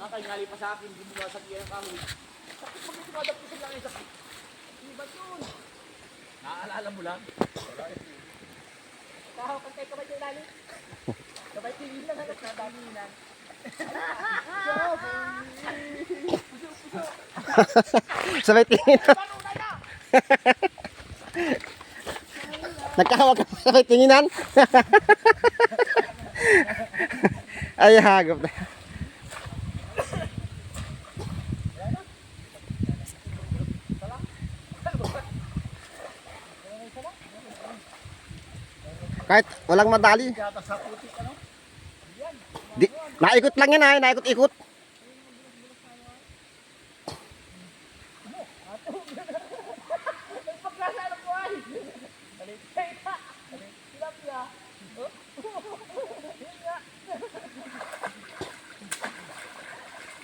Bakay ngali pa sa akin, hindi mo masakyan ang kahoy. Sakit pag tumadagpusan lang yung sakit. Hindi ba yun? Naaalala mo lang? Kahapag kayo kamay kayo lali. Kamay tingin lang hanap na damingan. Sabay tingin. Nagkahawag ka sabay tinginan. Ay, hagop na. Kahit walang madali. Di, naikot lang yan ay, naikot-ikot.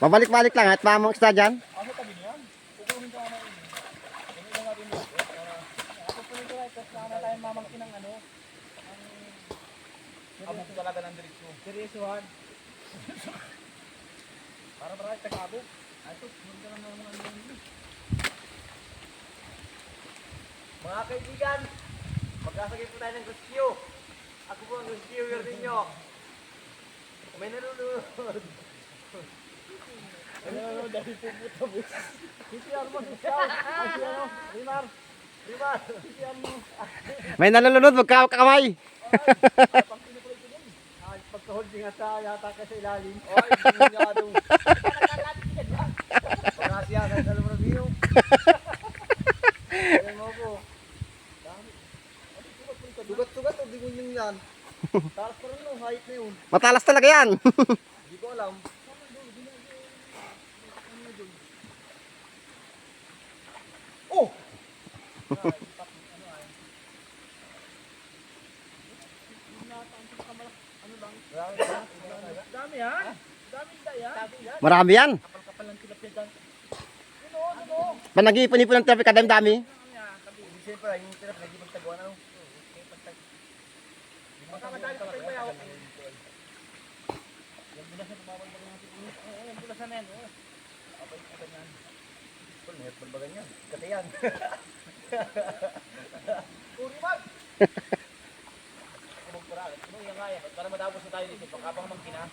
Pabalik-balik lang at mamang isda dyan. Abog talaga ng direksyon. Seryosohan. Para marami tag-abog. Ito, maganda lang mga ano. Mga kaibigan, magkasagay po tayo ng rescue. Ako po ang rescuer ninyo. May nalulunod. Nalulunod dahil po puto mo. CPR mo, CPR. Ay, ano, Rimar. Rimar, CPR mo. May nalulunod, magkawak kamay. Pagka-holding at yata ka sa ilalim. Oy, hindi nga doon. Pagkasya ka sa lumang review. Ayan mo po. Sugat-sugat o di mo yun yan. Talas pa rin no, height na yun. Matalas talaga yan. Hindi ko alam. Oh! Dami yan. Dami yan. Marami yan. Kapal-kapal ng tilapia dyan. Pag nag-iipon-ipon ng traffic, kadami-dami. Siyempre, yung tilapia naging magtagawa na. Makamadali pa kayo bayaw. Yung bulasan, tumawag ba natin? Yung bulasan na yan. Kapag yung ganyan. Pul, mayat ba ganyan? Katayan. Uri mag! Para madapos na tayo dito, pagkapang magkina.